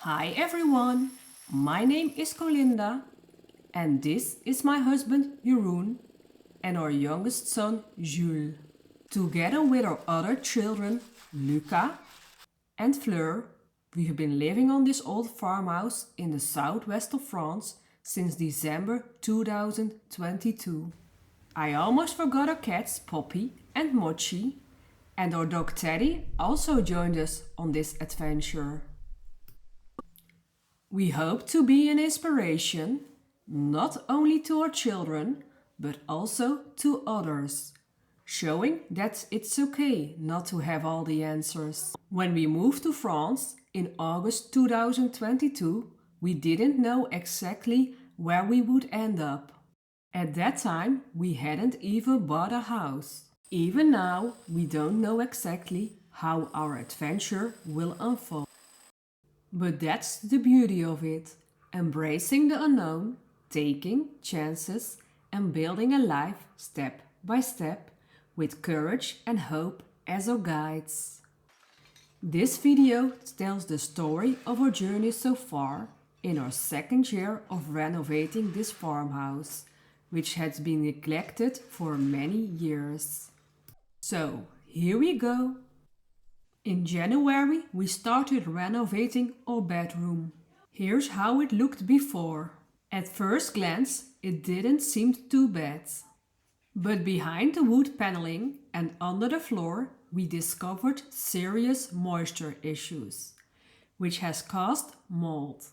Hi everyone, my name is Colinda and this is my husband Jeroen and our youngest son Jules. Together with our other children Luca and Fleur, we have been living on this old farmhouse in the southwest of France since December 2022. I almost forgot our cats Poppy and Mochi, and our dog Teddy also joined us on this adventure. We hope to be an inspiration, not only to our children, but also to others, showing that it's okay not to have all the answers. When we moved to France in August 2022, we didn't know exactly where we would end up. At that time, we hadn't even bought a house. Even now, we don't know exactly how our adventure will unfold. But that's the beauty of it, embracing the unknown, taking chances, and building a life step by step with courage and hope as our guides. This video tells the story of our journey so far in our second year of renovating this farmhouse, which has been neglected for many years. So, here we go. In January, we started renovating our bedroom. Here's how it looked before. At first glance, it didn't seem too bad. But behind the wood paneling and under the floor, we discovered serious moisture issues, which has caused mold.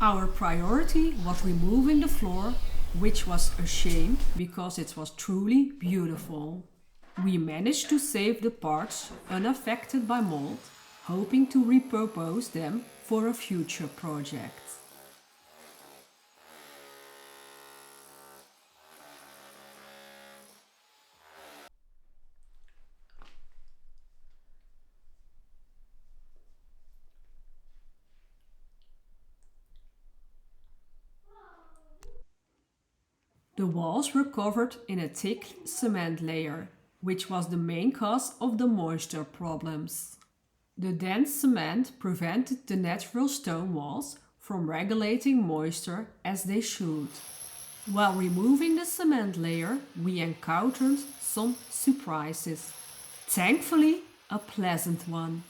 Our priority was removing the floor, which was a shame because it was truly beautiful. We managed to save the parts unaffected by mold, hoping to repurpose them for a future project. The walls were covered in a thick cement layer, which was the main cause of the moisture problems. The dense cement prevented the natural stone walls from regulating moisture as they should. While removing the cement layer, we encountered some surprises. Thankfully, a pleasant one.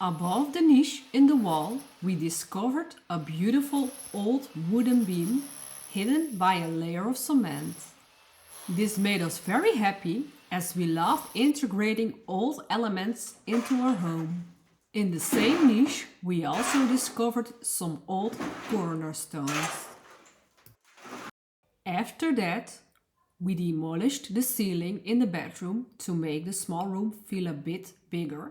Above the niche in the wall, we discovered a beautiful old wooden beam hidden by a layer of cement. This made us very happy as we love integrating old elements into our home. In the same niche, we also discovered some old cornerstones. After that, we demolished the ceiling in the bedroom to make the small room feel a bit bigger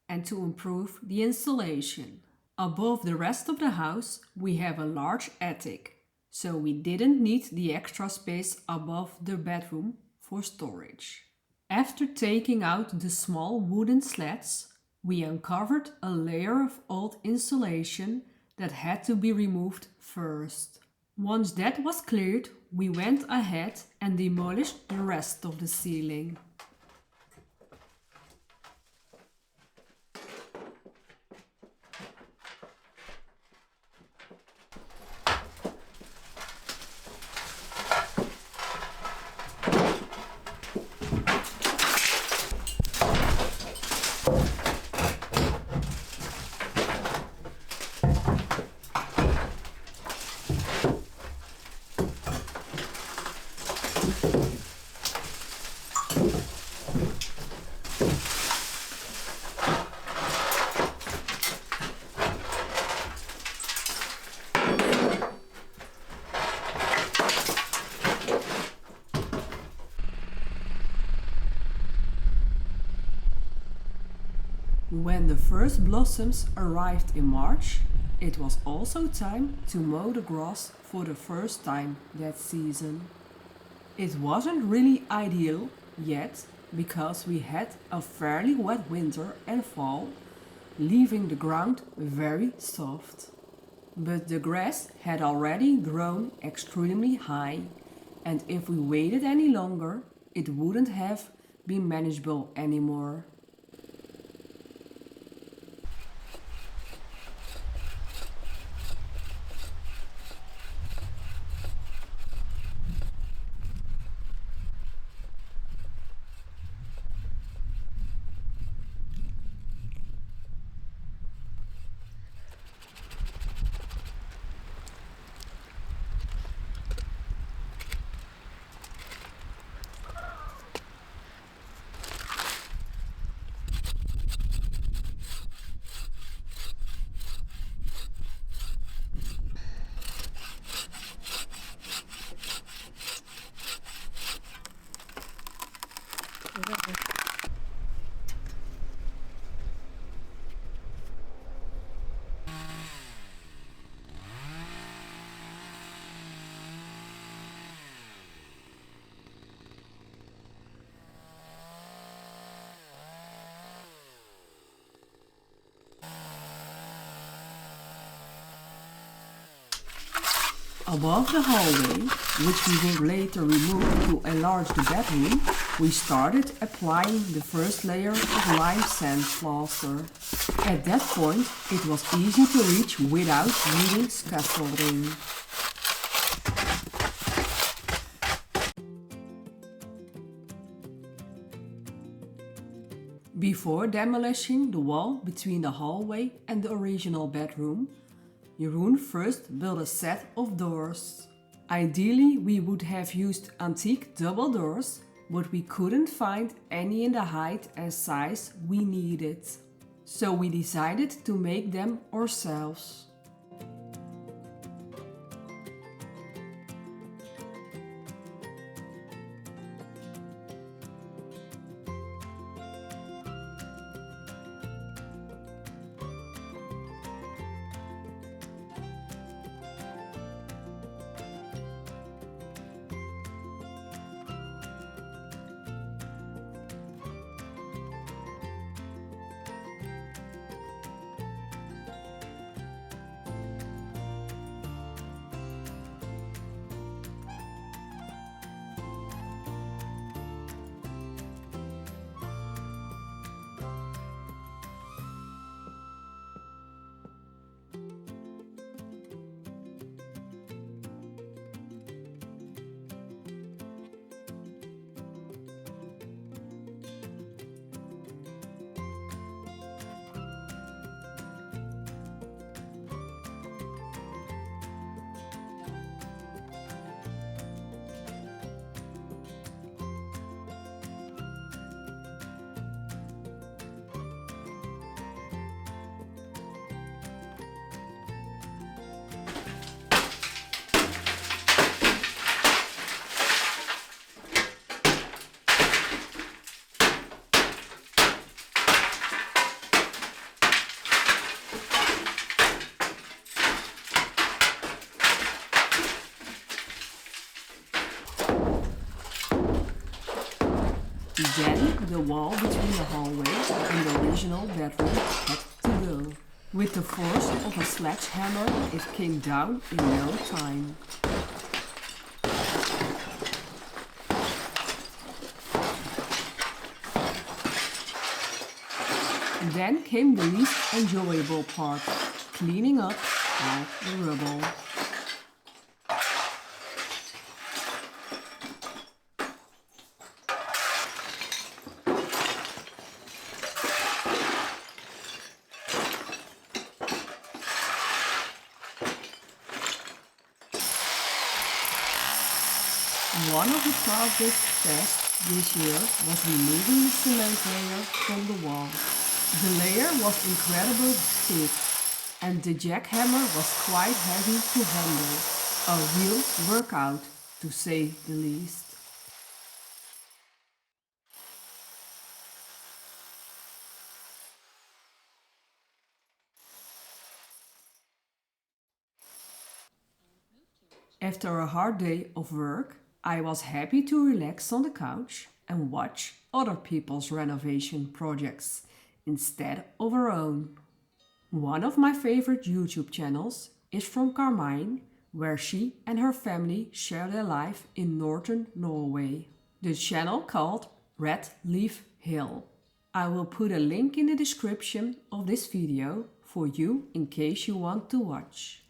and to improve the insulation. Above the rest of the house, we have a large attic, so we didn't need the extra space above the bedroom for storage. After taking out the small wooden slats, we uncovered a layer of old insulation that had to be removed first. Once that was cleared, we went ahead and demolished the rest of the ceiling. When the first blossoms arrived in March, it was also time to mow the grass for the first time that season. It wasn't really ideal yet because we had a fairly wet winter and fall, leaving the ground very soft. But the grass had already grown extremely high, and if we waited any longer, it wouldn't have been manageable anymore. Above the hallway, which we would later remove to enlarge the bedroom, we started applying the first layer of lime sand plaster. At that point, it was easy to reach without needing scaffolding. Before demolishing the wall between the hallway and the original bedroom, Jeroen first built a set of doors. Ideally, we would have used antique double doors, but we couldn't find any in the height and size we needed. So we decided to make them ourselves. Then the wall between the hallway and the original bedroom had to go. With the force of a sledgehammer, it came down in no time. Then came the least enjoyable part, cleaning up all the rubble. One of the toughest tasks this year was removing the cement layer from the wall. The layer was incredibly thick and the jackhammer was quite heavy to handle. A real workout, to say the least. After a hard day of work, I was happy to relax on the couch and watch other people's renovation projects instead of our own. One of my favorite YouTube channels, is from Carmine, where she and her family share their life in northern Norway. The channel called Red Leaf Hill. I will put a link in the description of this video for you in case you want to watch.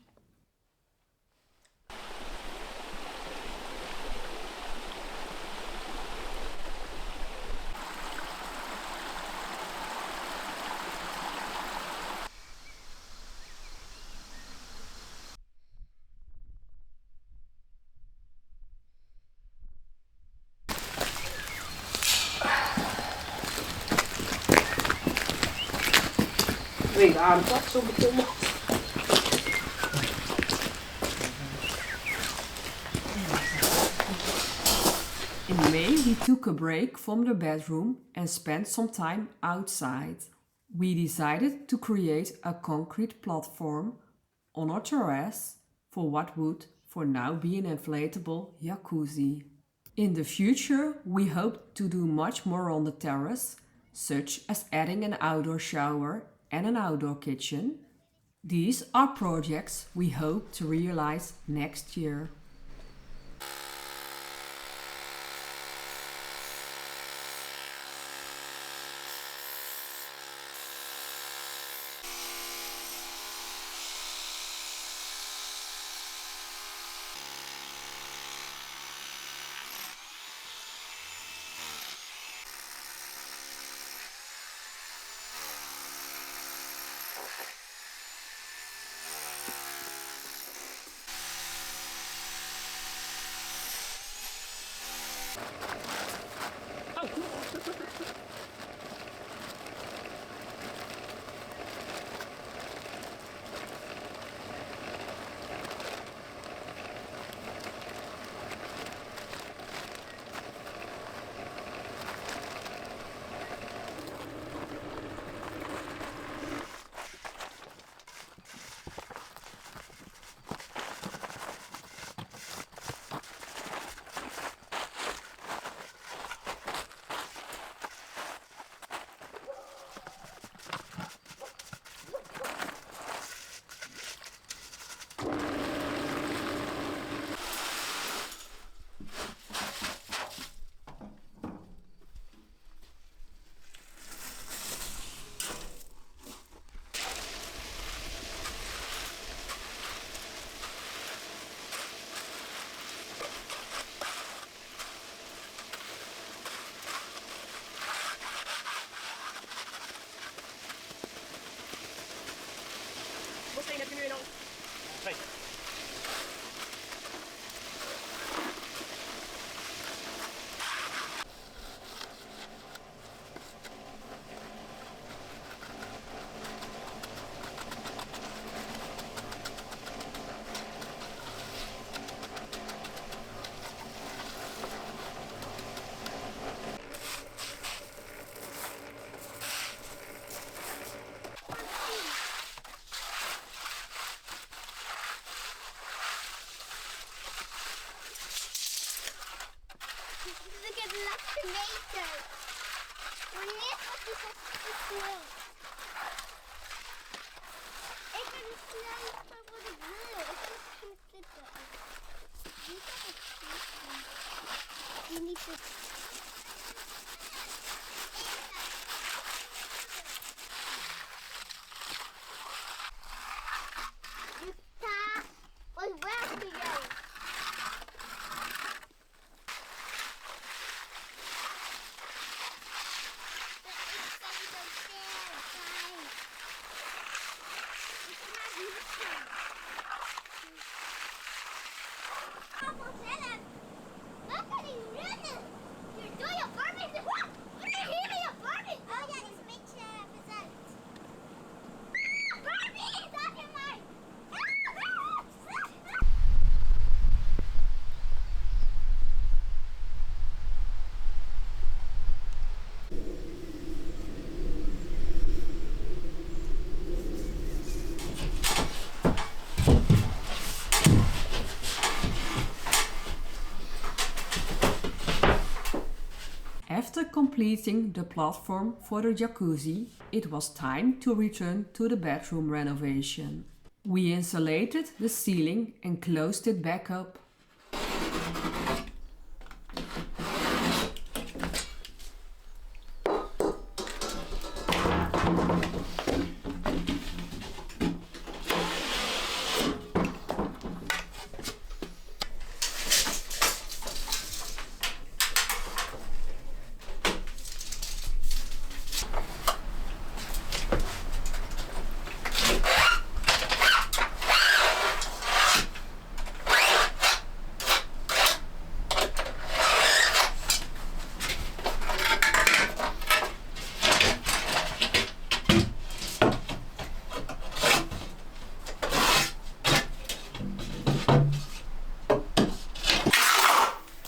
Weet aan dat zo begonnen. In May, we took a break from the bedroom and spent some time outside. We decided to create a concrete platform on our terrace for what would for now be an inflatable jacuzzi. In the future, we hope to do much more on the terrace, such as adding an outdoor shower and an outdoor kitchen. These are projects we hope to realize next year. Look at later. Wanneer wordt die zo snel? Ik ben niet snel voor wat ik wil. Ik wil geen klippen. Niet dat ik klippen. Je niet het. Jutta, wat werk jij? After completing the platform for the jacuzzi, it was time to return to the bedroom renovation. We insulated the ceiling and closed it back up.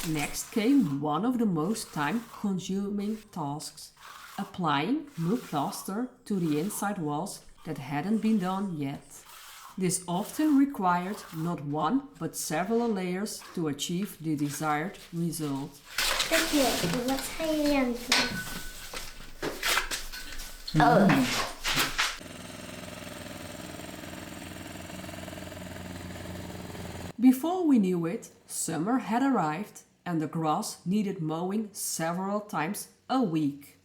Next came one of the most time-consuming tasks, applying new plaster to the inside walls that hadn't been done yet. This often required not one but several layers to achieve the desired result. Dankjewel. Wat ga je aan doen? Oh. Before we knew it, summer had arrived and the grass needed mowing several times a week.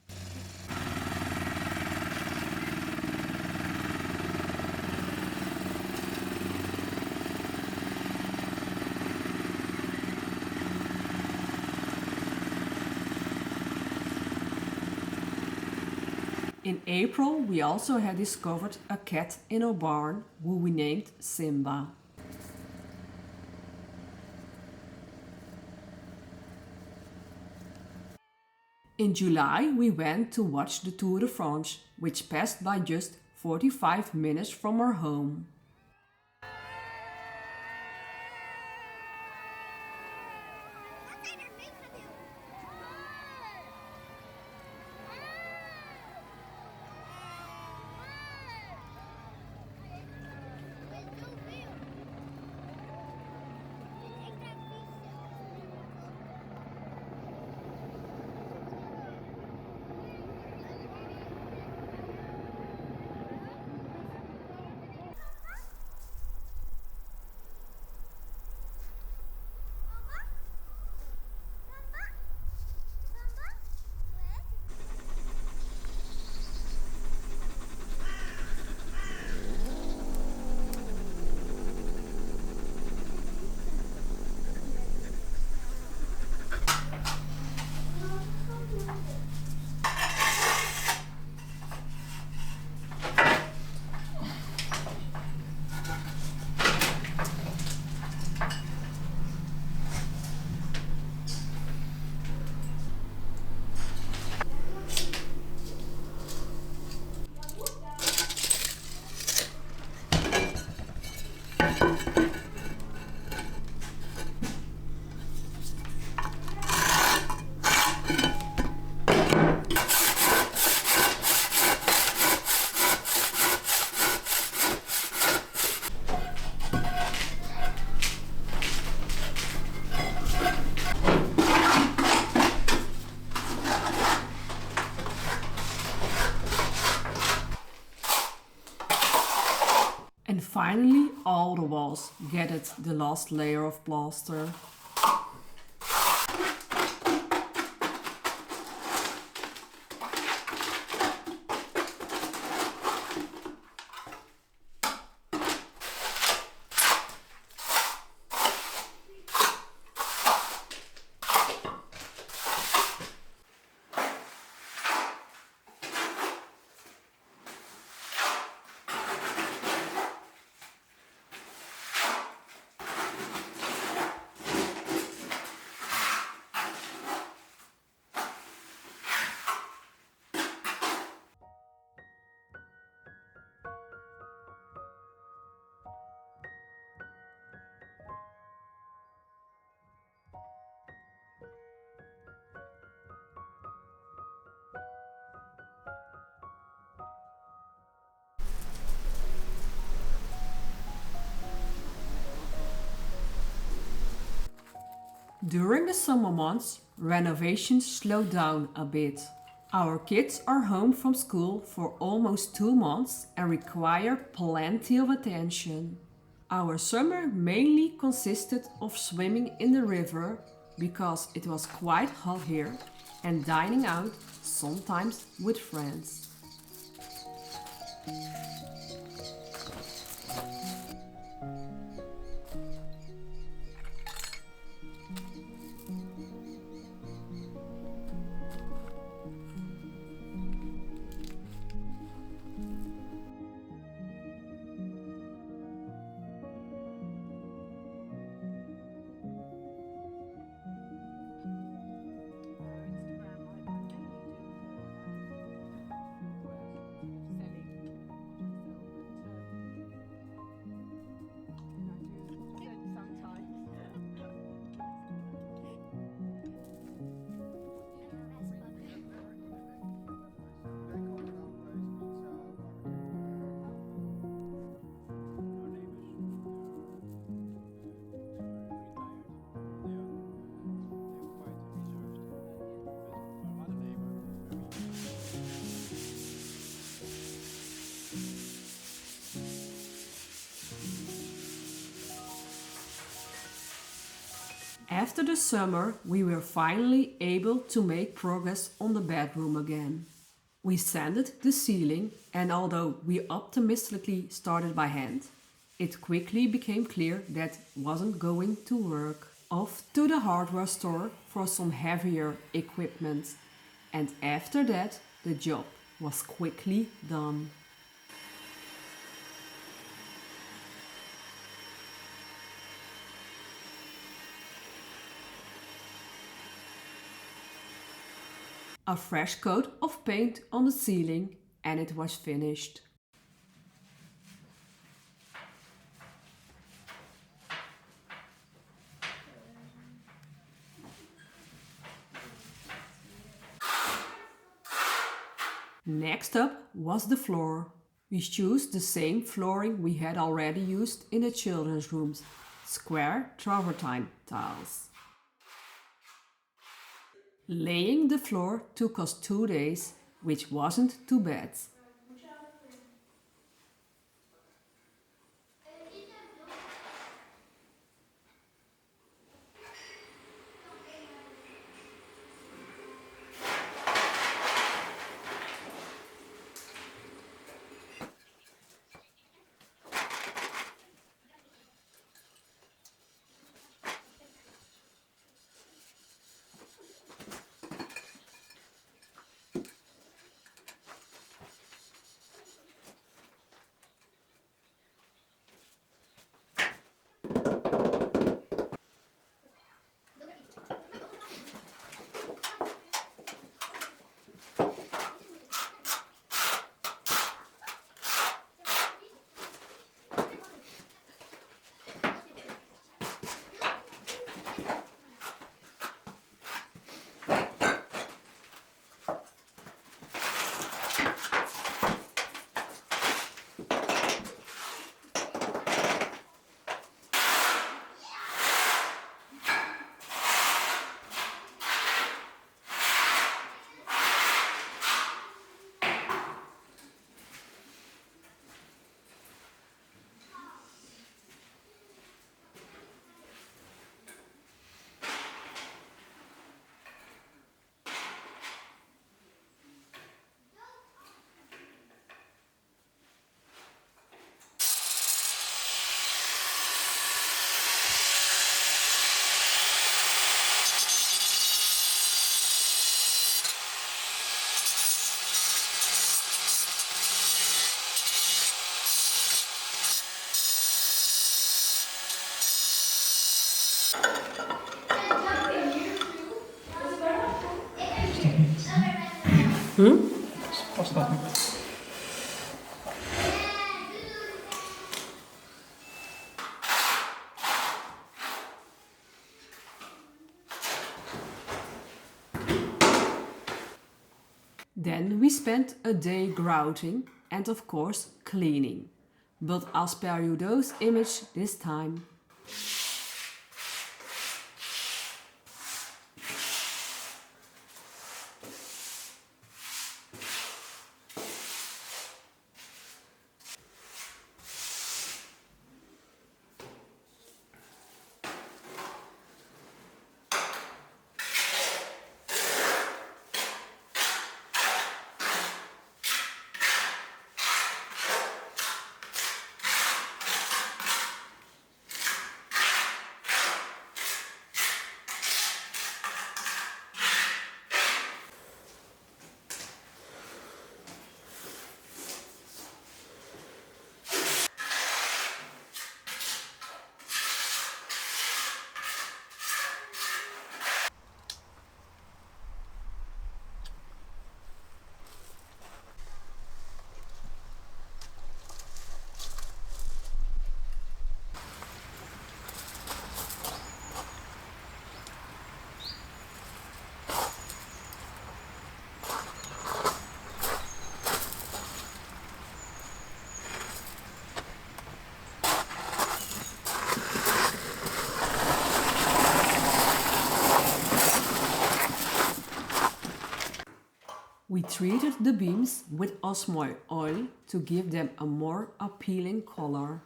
In April, we also had discovered a cat in our barn who we named Simba. In July, we went to watch the Tour de France, which passed by just 45 minutes from our home. And finally, all the walls gathered the last layer of plaster. During the summer months, renovations slowed down a bit. Our kids are home from school for almost 2 months and require plenty of attention. Our summer mainly consisted of swimming in the river because it was quite hot here and dining out, sometimes with friends. After the summer, we were finally able to make progress on the bedroom again. We sanded the ceiling, and although we optimistically started by hand, it quickly became clear that wasn't going to work. Off to the hardware store for some heavier equipment, and after that, the job was quickly done. A fresh coat of paint on the ceiling and it was finished. Next up was the floor. We chose the same flooring we had already used in the children's rooms, square travertine tiles. Laying the floor took us 2 days, which wasn't too bad. Past dat niet. Then we spent a day grouting and of course cleaning, but as per Udo's image this time. treated the beams with osmoil oil to give them a more appealing color.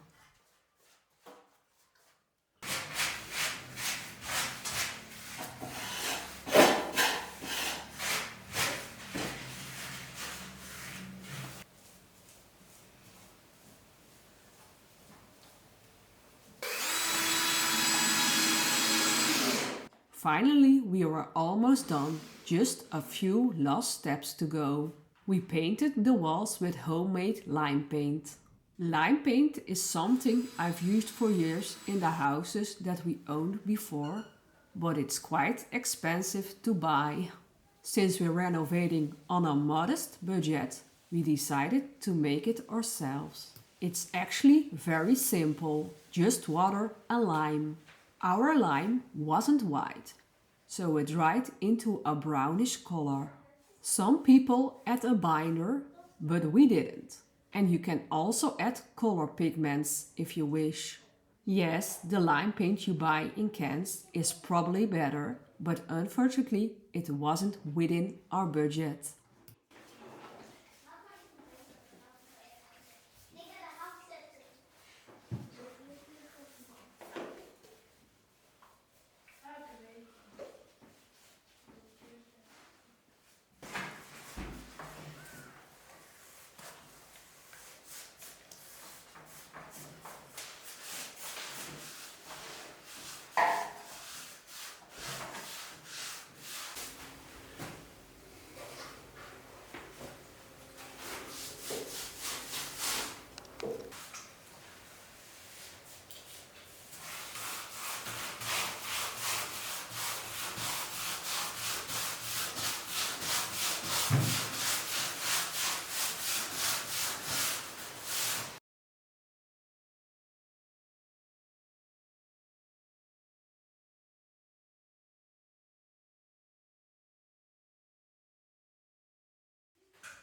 Finally, we were almost done, just a few last steps to go. We painted the walls with homemade lime paint. Lime paint is something I've used for years in the houses that we owned before, but it's quite expensive to buy. Since we're renovating on a modest budget, we decided to make it ourselves. It's actually very simple, just water and lime. Our lime wasn't white, so it dried into a brownish color. Some people add a binder, but we didn't. And you can also add color pigments if you wish. Yes, the lime paint you buy in cans is probably better, but unfortunately it wasn't within our budget.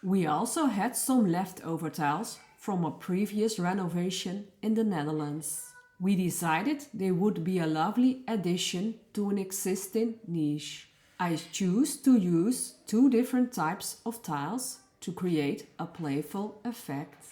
We also had some leftover tiles from a previous renovation in the Netherlands. We decided they would be a lovely addition to an existing niche. I choose to use 2 different types of tiles to create a playful effect.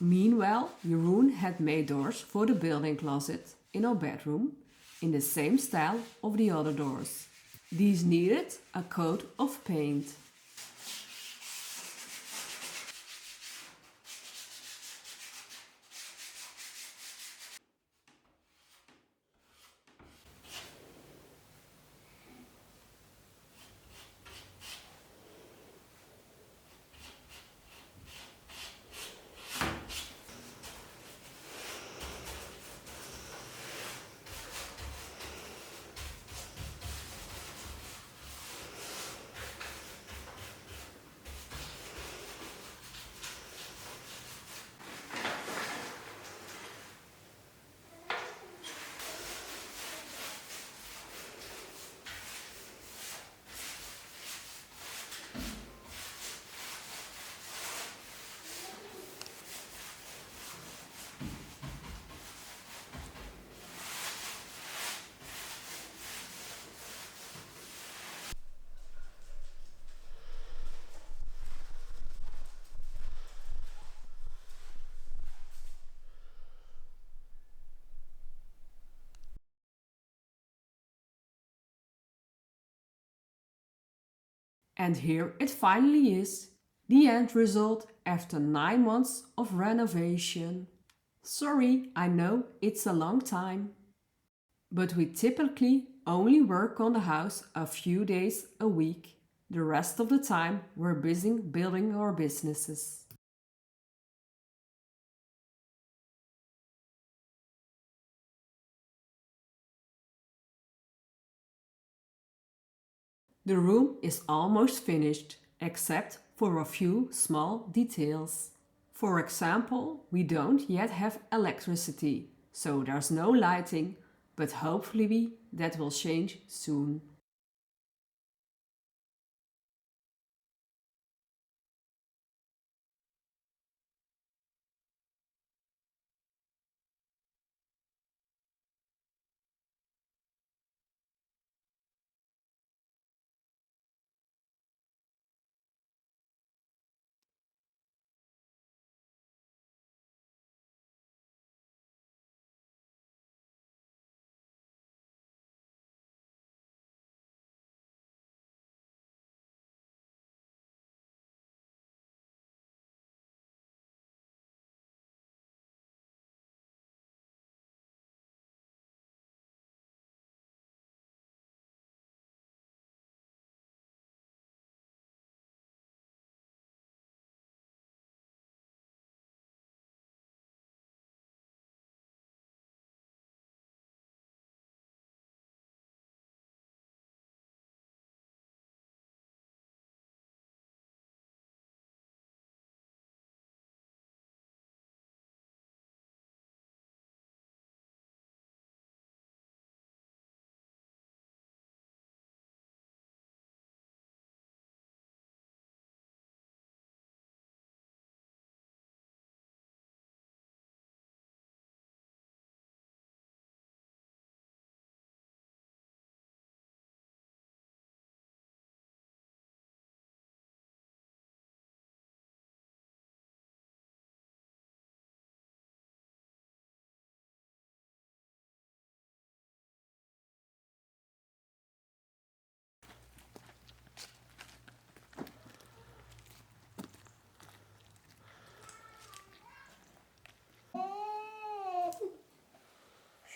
Meanwhile, Jeroen had made doors for the built-in closet in our bedroom in the same style of the other doors. These needed a coat of paint. And here it finally is, the end result after 9 months of renovation. Sorry, I know it's a long time. But we typically only work on the house a few days a week. The rest of the time we're busy building our businesses. The room is almost finished, except for a few small details. For example, we don't yet have electricity, so there's no lighting, but hopefully that will change soon.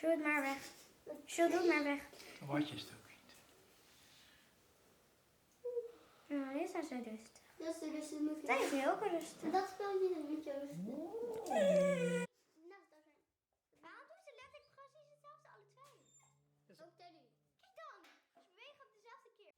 Doe het maar weg. Doe het maar weg. Watjes ook niet. Nou, dit is zo rustig. Dat is de rust, dat moet je. Dat is heel rustig. Dat spel je niet met jou rustig. Nou, dat zijn. Waarom doen ze letterlijk precies hetzelfde alle twee? Ook Teddy. Kijk dan, ze bewegen op dezelfde keer.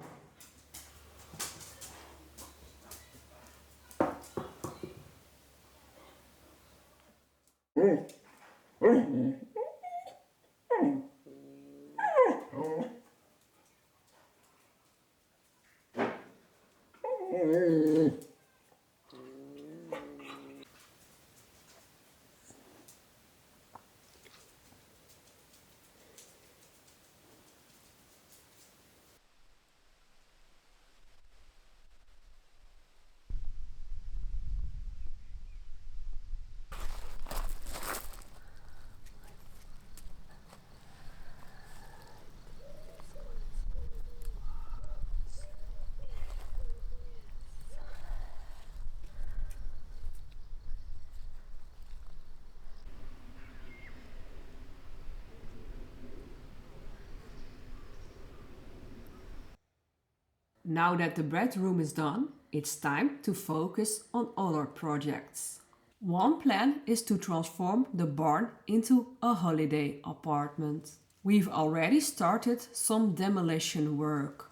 Now that the bedroom is done, it's time to focus on other projects. One plan is to transform the barn into a holiday apartment. We've already started some demolition work.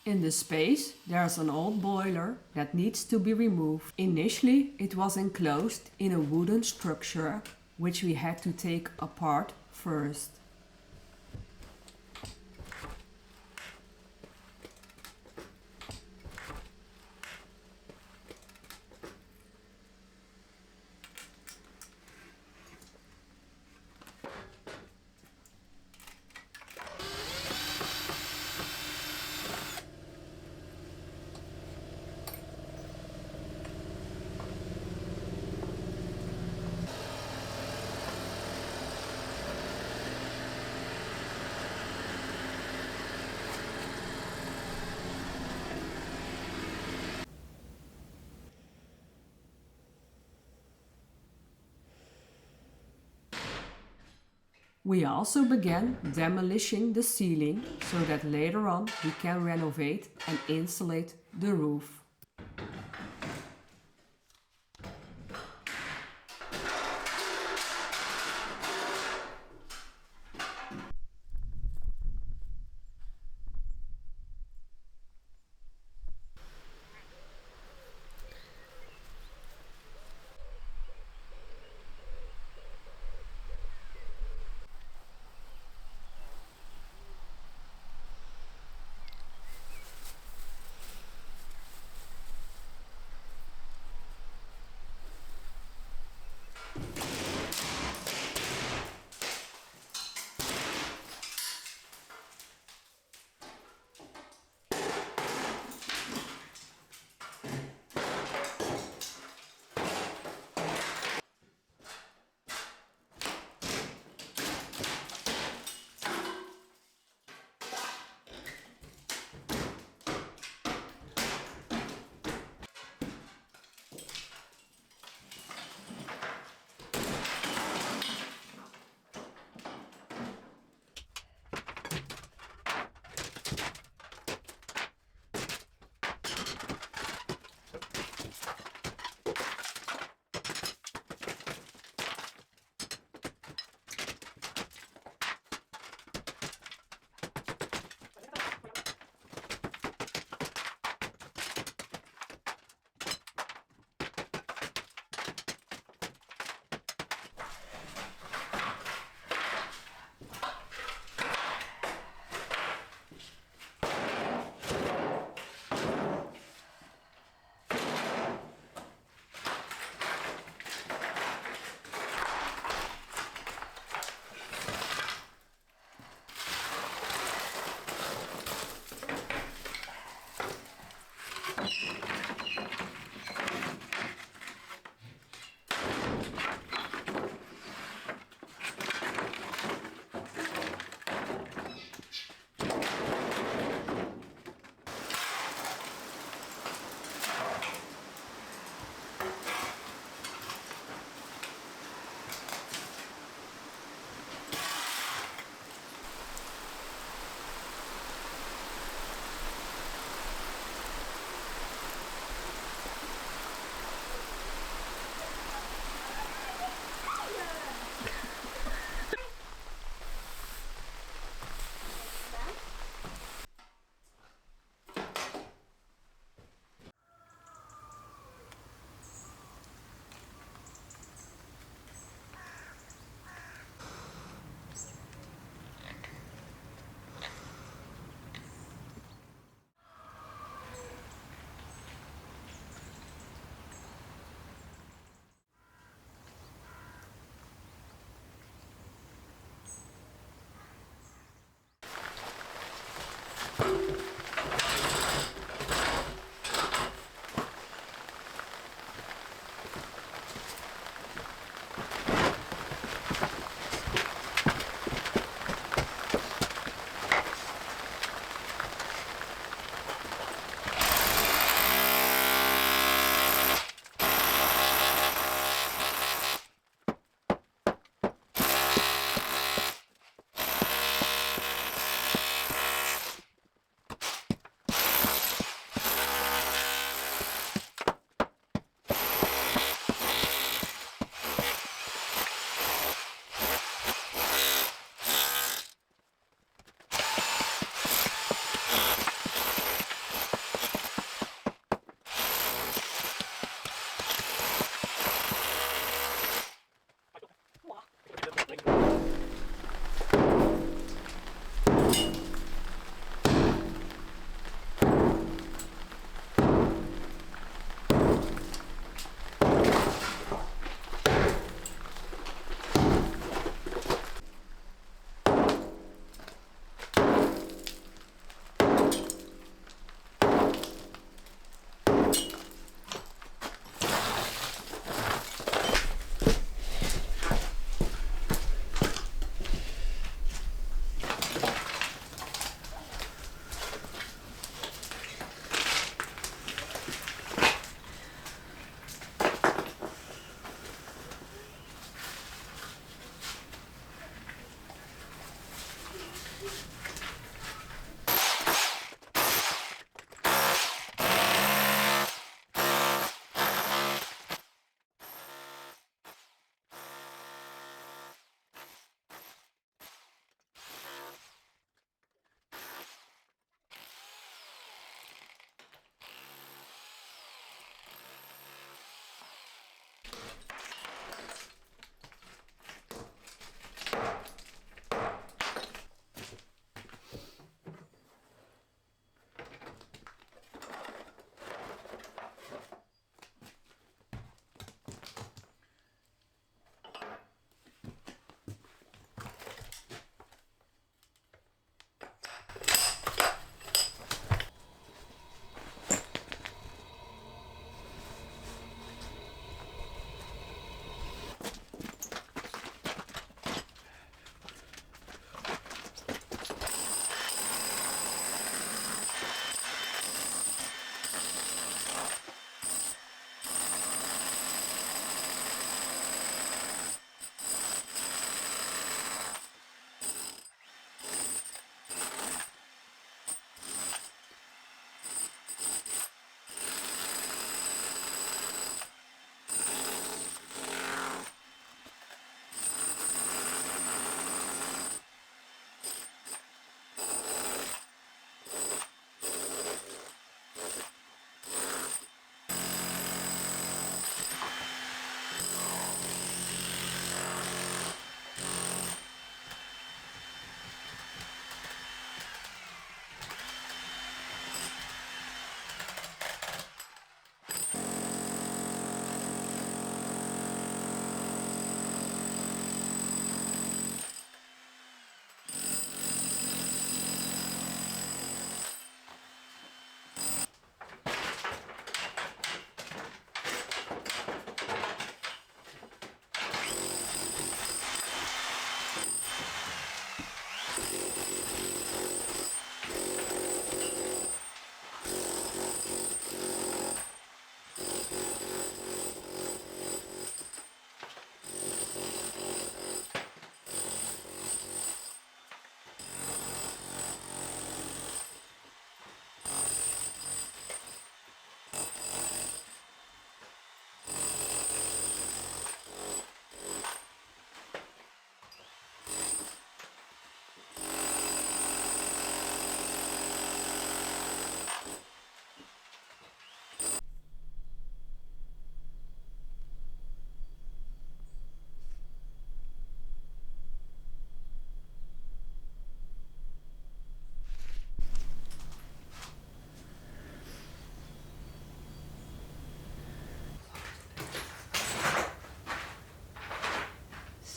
In the space, there's an old boiler that needs to be removed. Initially, it was enclosed in a wooden structure, which we had to take apart first. We also began demolishing the ceiling so that later on we can renovate and insulate the roof.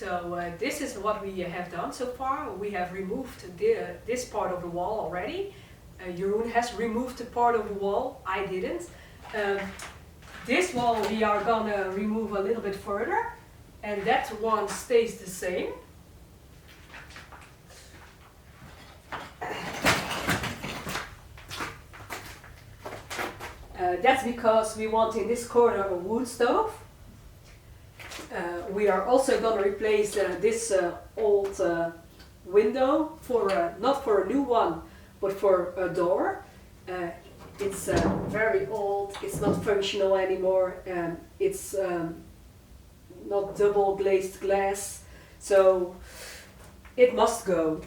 So this is what we have done so far. We have removed this part of the wall already. Jeroen has removed the part of the wall, I didn't. This wall we are gonna remove a little bit further, and that one stays the same. That's because we want in this corner a wood stove. We are also going to replace this old window for not for a new one, but for a door. It's very old. It's not functional anymore. It's not double glazed glass, so it must go.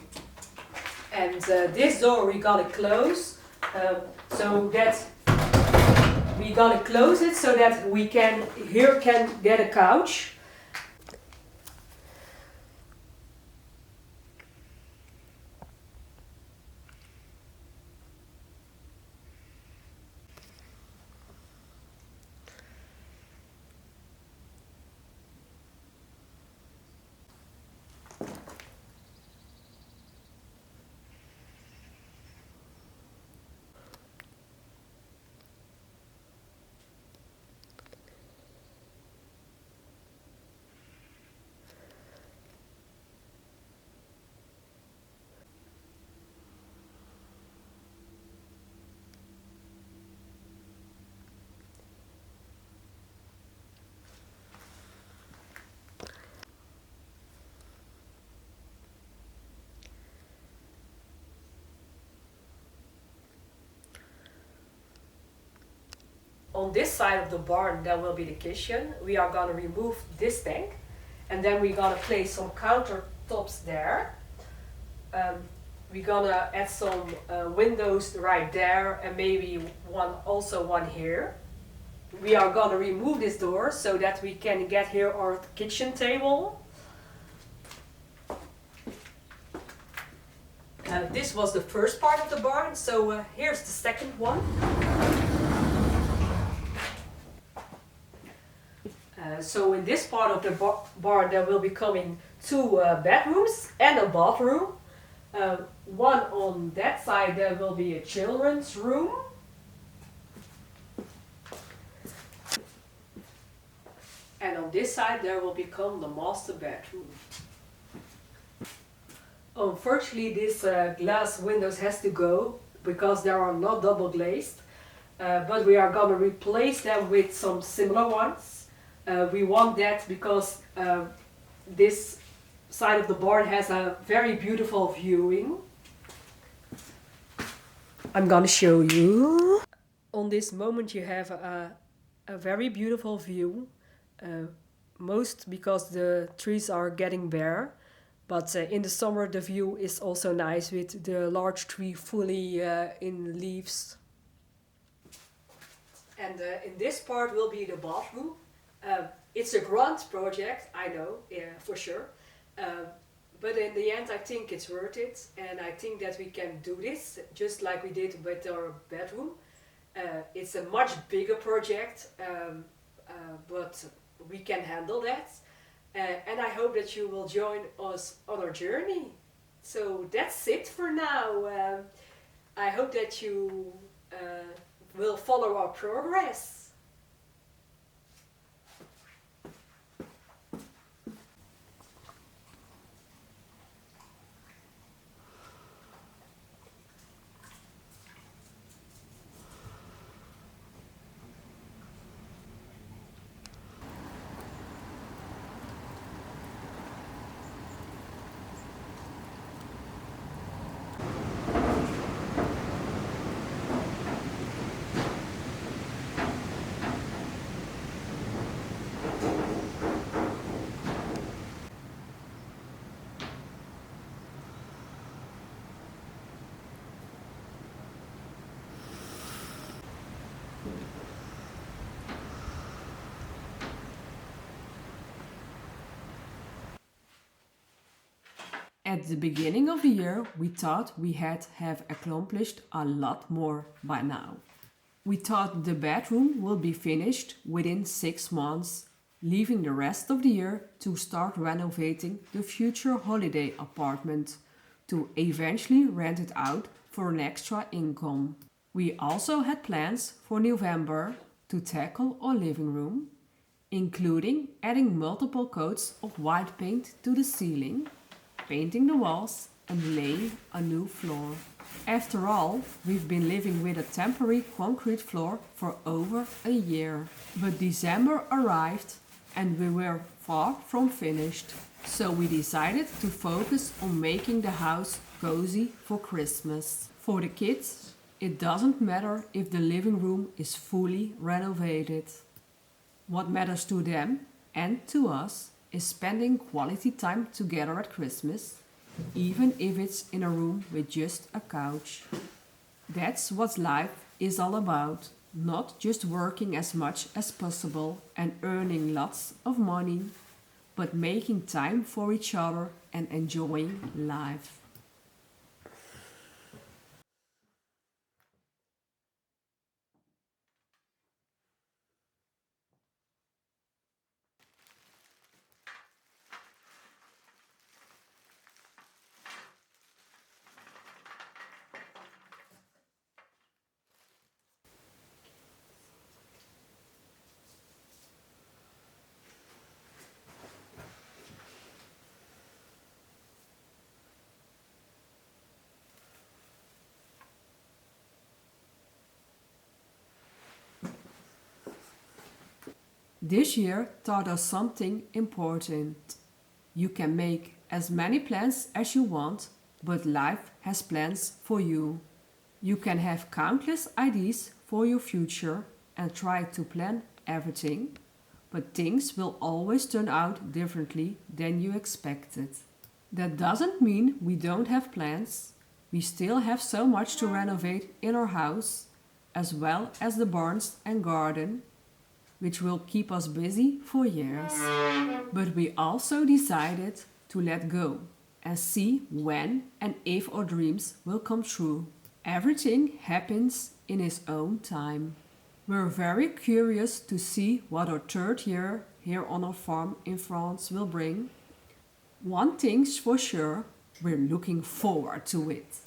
And this door we gotta close, so that we gotta close it so that we can get a couch. On this side of the barn, there will be the kitchen. We are gonna remove this tank, and then we're gonna place some countertops there. We're gonna add some windows right there, and maybe one here. We are gonna remove this door so that we can get here our kitchen table. This was the first part of the barn, so here's the second one. So in this part of the barn there will be coming two bedrooms and a bathroom. One on that side there will be a children's room. And on this side there will become the master bedroom. Unfortunately this glass windows has to go because they are not double glazed. But we are gonna replace them with some similar ones. We want that because this side of the barn has a very beautiful viewing. I'm gonna show you. On this moment you have a very beautiful view. Most because the trees are getting bare. But in the summer the view is also nice with the large tree fully in leaves. And in this part will be the bathroom. It's a grand project, I know, yeah, for sure. But in the end I think it's worth it, and I think that we can do this just like we did with our bedroom. It's a much bigger project, but we can handle that. And I hope that you will join us on our journey. So that's it for now. I hope that you will follow our progress. At the beginning of the year, we thought we had have accomplished a lot more by now. We thought the bedroom will be finished within 6 months, leaving the rest of the year to start renovating the future holiday apartment to eventually rent it out for an extra income. We also had plans for November to tackle our living room, including adding multiple coats of white paint to the ceiling, painting the walls, and laying a new floor. After all, we've been living with a temporary concrete floor for over a year. But December arrived and we were far from finished. So we decided to focus on making the house cozy for Christmas. For the kids, it doesn't matter if the living room is fully renovated. What matters to them and to us is spending quality time together at Christmas, even if it's in a room with just a couch. That's what life is all about, not just working as much as possible and earning lots of money, but making time for each other and enjoying life. This year taught us something important. You can make as many plans as you want, but life has plans for you. You can have countless ideas for your future and try to plan everything, but things will always turn out differently than you expected. That doesn't mean we don't have plans. We still have so much to renovate in our house, as well as the barns and garden, which will keep us busy for years. But we also decided to let go and see when and if our dreams will come true. Everything happens in its own time. We're very curious to see what our third year here on our farm in France will bring. One thing's for sure, we're looking forward to it.